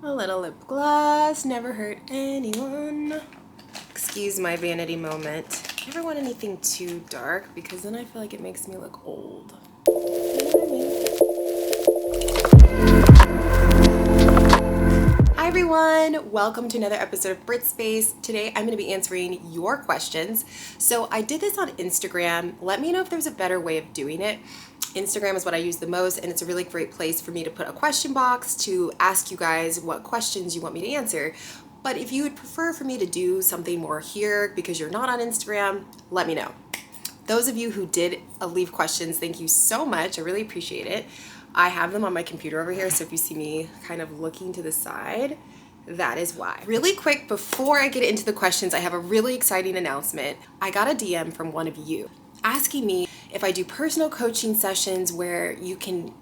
A little lip gloss, never hurt anyone. Excuse my vanity moment. I never want anything too dark because then I feel like it makes me look old. You know what I mean? Hi everyone, welcome to another episode of Britt Space. Today I'm going to be answering your questions. So I did this on Instagram. Let me know if there's a better way of doing it. Instagram is what I use the most, and it's a really great place for me to put a question box to ask you guys what questions you want me to answer. But if you would prefer for me to do something more here because you're not on Instagram, let me know. Those of you who did leave questions, thank you so much. I really appreciate it. I have them on my computer over here, so if you see me kind of looking to the side, that is why. Really quick, before I get into the questions, I have a really exciting announcement. I got a DM from one of you asking me if I do personal coaching sessions where you can,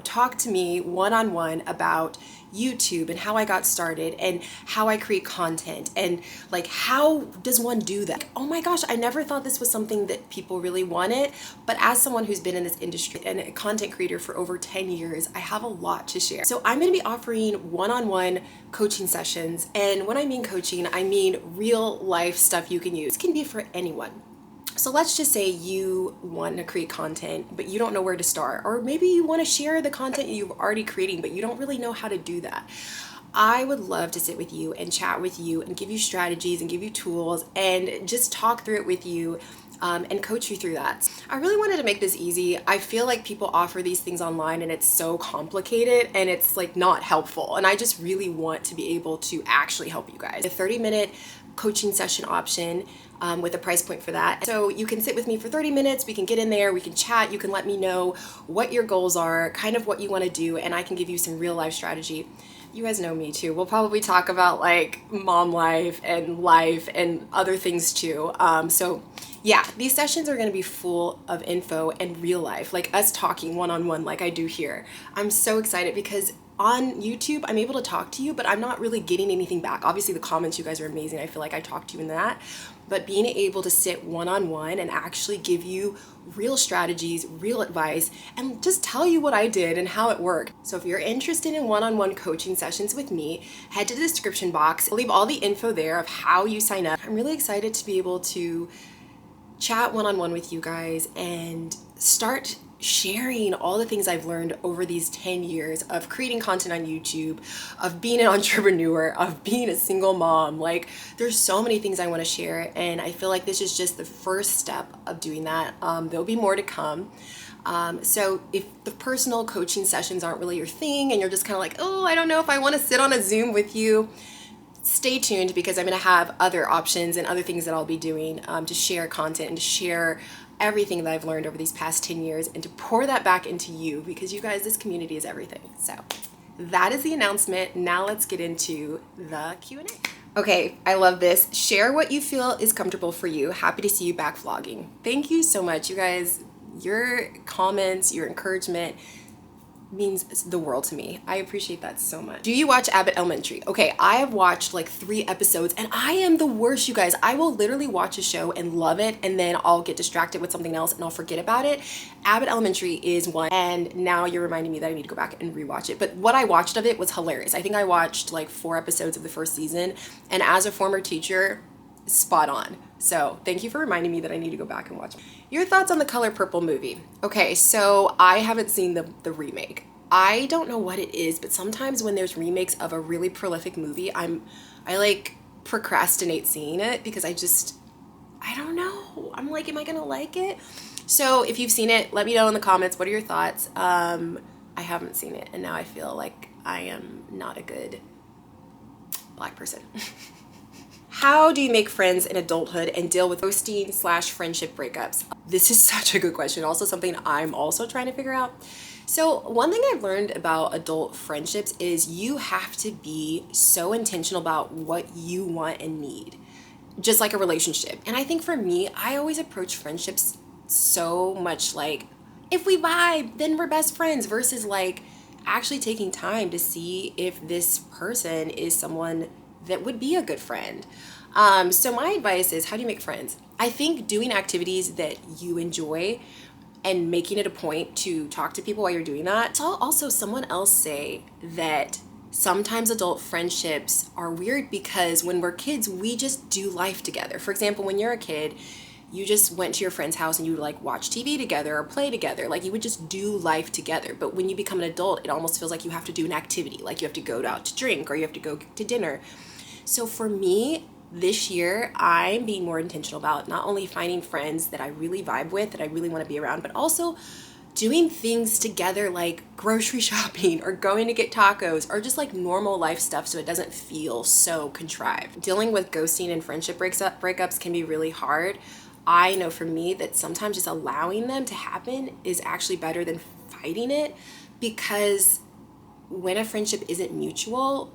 talk to me one-on-one about YouTube and how I got started and how I create content and like how does one do that? Oh my gosh, I never thought this was something that people really wanted, but as someone who's been in this industry and a content creator for over 10 years, I have a lot to share. So I'm going to be offering one-on-one coaching sessions, and when I mean coaching, I mean real life stuff you can use. This can be for anyone. So let's just say you want to create content, but you don't know where to start. Or maybe you want to share the content you've already creating, but you don't really know how to do that. I would love to sit with you and chat with you and give you strategies and give you tools and just talk through it with you and coach you through that. I really wanted to make this easy. I feel like people offer these things online and it's so complicated and it's like not helpful. And I just really want to be able to actually help you guys. A 30-minute coaching session option with a price point for that. So you can sit with me for 30 minutes, we can get in there, we can chat, you can let me know what your goals are, kind of what you want to do, and I can give you some real life strategy. You guys know me too. We'll probably talk about like mom life and other things too. So yeah, these sessions are going to be full of info and real life, like us talking one-on-one like I do here. I'm so excited because on YouTube, I'm able to talk to you, but I'm not really getting anything back. Obviously, the comments, you guys are amazing. I feel like I talked to you in that. But being able to sit one-on-one and actually give you real strategies, real advice, and just tell you what I did and how it worked. So if you're interested in one-on-one coaching sessions with me, head to the description box. I'll leave all the info there of how you sign up. I'm really excited to be able to chat one-on-one with you guys and start sharing all the things I've learned over these 10 years of creating content on YouTube, of being an entrepreneur, of being a single mom. Like, there's so many things I want to share, and I feel like this is just the first step of doing that. There'll be more to come. So if the personal coaching sessions aren't really your thing and you're just kind of like, oh, I don't know if I want to sit on a Zoom with you, stay tuned because I'm going to have other options and other things that I'll be doing to share content and to share everything that I've learned over these past 10 years and to pour that back into you because you guys, this community is everything. So that is the announcement. Now let's get into the Q&A. Okay, I love this. Share what you feel is comfortable for you. Happy to see you back vlogging. Thank you so much, you guys. Your comments, your encouragement means the world to me. I appreciate that so much. Do you watch Abbott Elementary? Okay, I have watched like 3 episodes and I am the worst, you guys. I will literally watch a show and love it and then I'll get distracted with something else and I'll forget about it. Abbott Elementary is one, and now you're reminding me that I need to go back and rewatch it. But what I watched of it was hilarious. I think I watched like 4 episodes of the first season, and as a former teacher, spot on. So thank you for reminding me that I need to go back and watch it. Your thoughts on the Color Purple movie? Okay, so I haven't seen the remake. I don't know what it is, but sometimes when there's remakes of a really prolific movie, I like procrastinate seeing it because I don't know. I'm like, am I gonna like it? So if you've seen it, let me know in the comments. What are your thoughts? I haven't seen it, and now I feel like I am not a good Black person. How do you make friends in adulthood and deal with ghosting/friendship breakups? This is such a good question. Also something I'm also trying to figure out. So one thing I've learned about adult friendships is you have to be so intentional about what you want and need, just like a relationship. And I think for me, I always approach friendships so much like, if we vibe, then we're best friends, versus like actually taking time to see if this person is someone that would be a good friend. So my advice is, how do you make friends? I think doing activities that you enjoy and making it a point to talk to people while you're doing that. I saw also someone else say that sometimes adult friendships are weird because when we're kids, we just do life together. For example, when you're a kid, you just went to your friend's house and you would like watch TV together or play together. Like you would just do life together. But when you become an adult, it almost feels like you have to do an activity. Like you have to go out to drink or you have to go to dinner. So for me, this year, I'm being more intentional about not only finding friends that I really vibe with, that I really want to be around, but also doing things together like grocery shopping or going to get tacos or just like normal life stuff so it doesn't feel so contrived. Dealing with ghosting and friendship breakups can be really hard. I know for me that sometimes just allowing them to happen is actually better than fighting it, because when a friendship isn't mutual,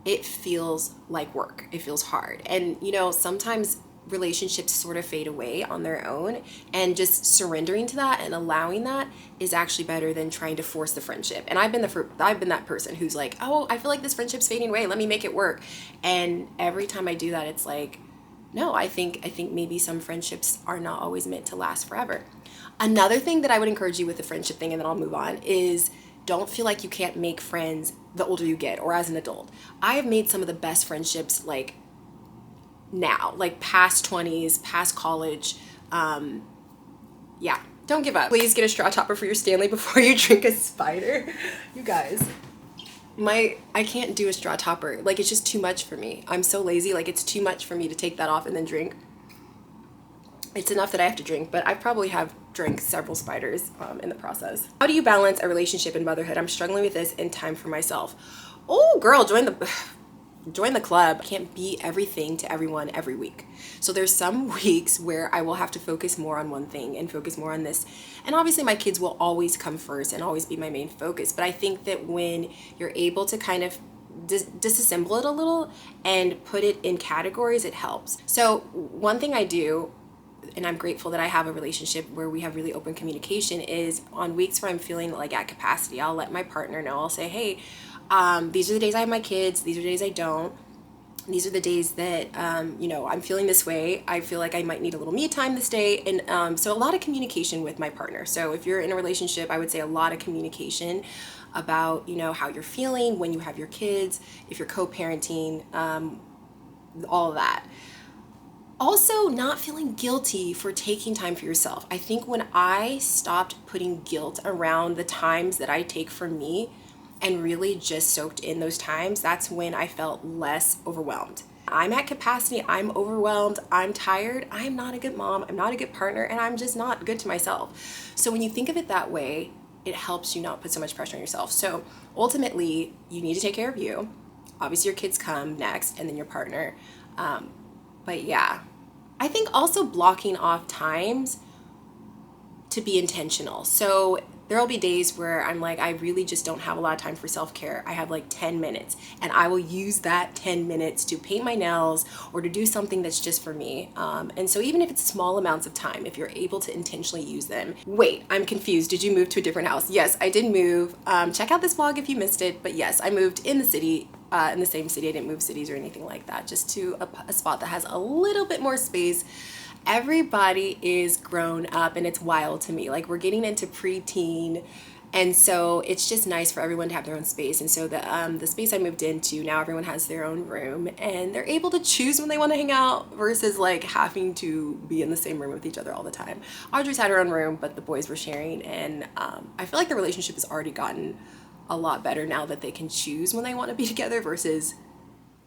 it feels like work. It feels hard. And sometimes relationships sort of fade away on their own, and just surrendering to that and allowing that is actually better than trying to force the friendship. And I've been that person who's like, "Oh, I feel like this friendship's fading away. Let me make it work." And every time I do that, it's like, no, I think maybe some friendships are not always meant to last forever. Another thing that I would encourage you with the friendship thing, and then I'll move on, is don't feel like you can't make friends the older you get or as an adult. I have made some of the best friendships like now, like past 20s, past college. Yeah, don't give up. Please get a straw topper for your Stanley before you drink a spider. You guys. I can't do a straw topper. Like, it's just too much for me. I'm so lazy. Like, it's too much for me to take that off and then drink. It's enough that I have to drink, but I probably have drank several spiders in the process. How do you balance a relationship and motherhood? I'm struggling with this in time for myself. Oh, girl, join the club. I can't be everything to everyone every week. So there's some weeks where I will have to focus more on one thing and focus more on this. And obviously my kids will always come first and always be my main focus. But I think that when you're able to kind of disassemble it a little and put it in categories, it helps. So one thing I do, and I'm grateful that I have a relationship where we have really open communication, is on weeks where I'm feeling like at capacity, I'll let my partner know. I'll say, hey, these are the days I have my kids. These are the days I don't. These are the days that, I'm feeling this way. I feel like I might need a little me time this day. And so a lot of communication with my partner. So if you're in a relationship, I would say a lot of communication about, how you're feeling when you have your kids, if you're co-parenting, all of that. Also, not feeling guilty for taking time for yourself. I think when I stopped putting guilt around the times that I take for me and really just soaked in those times, that's when I felt less overwhelmed. I'm at capacity, I'm overwhelmed, I'm tired, I'm not a good mom, I'm not a good partner, and I'm just not good to myself. So when you think of it that way, it helps you not put so much pressure on yourself. So ultimately, you need to take care of you. Obviously, your kids come next, and then your partner. But yeah, I think also blocking off times to be intentional. So there'll be days where I'm like, I really just don't have a lot of time for self-care. I have like 10 minutes and I will use that 10 minutes to paint my nails or to do something that's just for me. And so even if it's small amounts of time, if you're able to intentionally use them. Wait, I'm confused. Did you move to a different house? Yes, I did move. Check out this vlog if you missed it. But yes, I moved in the city. In the same city. I didn't move cities or anything like that, just to a spot that has a little bit more space. Everybody is grown up and it's wild to me. Like, we're getting into preteen, and so it's just nice for everyone to have their own space. And so the space I moved into, now everyone has their own room and they're able to choose when they want to hang out versus like having to be in the same room with each other all the time. Audrey's had her own room, but the boys were sharing, and I feel like the relationship has already gotten a lot better now that they can choose when they want to be together versus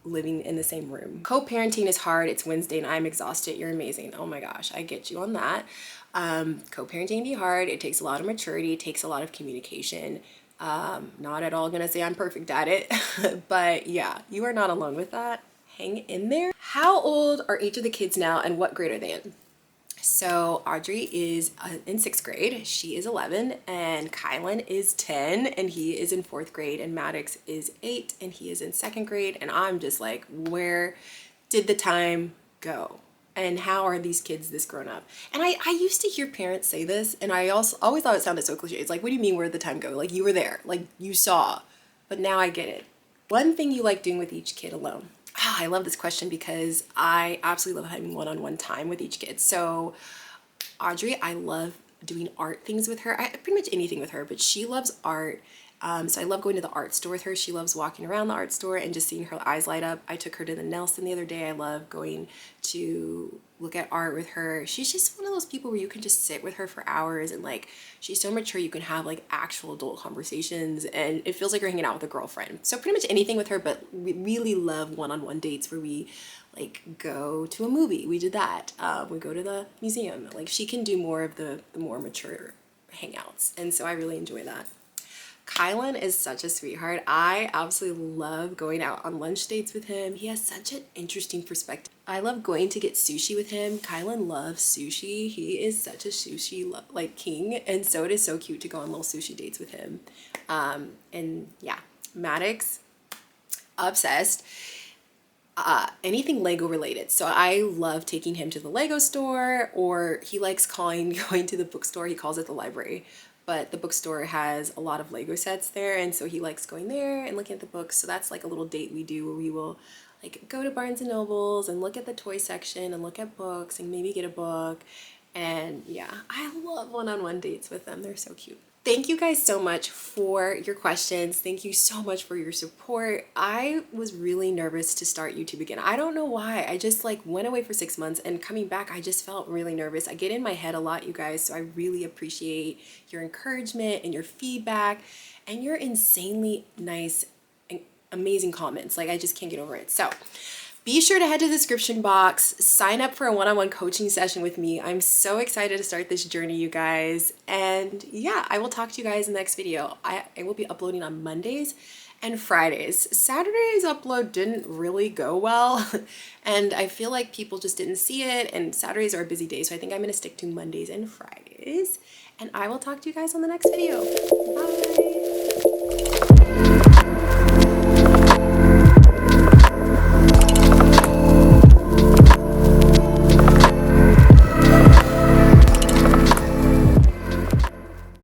living in the same room. Co-parenting is hard. It's Wednesday and I'm exhausted. You're amazing. Oh my gosh, I get you on that. Co-parenting can be hard. It takes a lot of maturity. It takes a lot of communication. Not at all gonna say I'm perfect at it, but yeah, you are not alone with that. Hang in there. How old are each of the kids now and what grade are they in? So Audrey is in 6th grade, she is 11, and Kylan is 10, and he is in 4th grade, and Maddox is 8, and he is in 2nd grade, and I'm just like, where did the time go? And how are these kids this grown up? And I used to hear parents say this, and I also always thought it sounded so cliche. It's like, what do you mean where did the time go? Like, you were there, like you saw, but now I get it. One thing you like doing with each kid alone? I love this question because I absolutely love having one-on-one time with each kid. So Audrey, I love doing art things with her. Pretty much anything with her, but she loves art. So I love going to the art store with her. She loves walking around the art store and just seeing her eyes light up. I took her to the Nelson the other day. I love going to look at art with her. She's just one of those people where you can just sit with her for hours, and like, she's so mature, you can have like actual adult conversations and it feels like you're hanging out with a girlfriend. So pretty much anything with her, but we really love one-on-one dates where we like go to a movie. We did that. We go to the museum. Like, she can do more of the more mature hangouts, and so I really enjoy that. Kylan is such a sweetheart. I absolutely love going out on lunch dates with him. He has such an interesting perspective. I love going to get sushi with him. Kylan loves sushi. He is such a sushi like king, and so it is so cute to go on little sushi dates with him. And yeah, Maddox, obsessed. Anything Lego related. So I love taking him to the Lego store, or he likes going to the bookstore. He calls it the library, but the bookstore has a lot of Lego sets there, and so he likes going there and looking at the books. So that's like a little date we do where we will like go to Barnes and Nobles and look at the toy section and look at books and maybe get a book. And yeah, I love one-on-one dates with them. They're so cute. Thank you guys so much for your questions. Thank you so much for your support. I was really nervous to start YouTube again. I don't know why. I just like went away for 6 months, and coming back, I just felt really nervous. I get in my head a lot, you guys, so I really appreciate your encouragement and your feedback and your insanely nice and amazing comments. Like, I just can't get over it. So be sure to head to the description box, sign up for a one-on-one coaching session with me. I'm so excited to start this journey, you guys. And yeah, I will talk to you guys in the next video. I will be uploading on Mondays and Fridays. Saturday's upload didn't really go well, and I feel like people just didn't see it, and Saturdays are a busy day, so I think I'm gonna stick to Mondays and Fridays. And I will talk to you guys on the next video. Bye.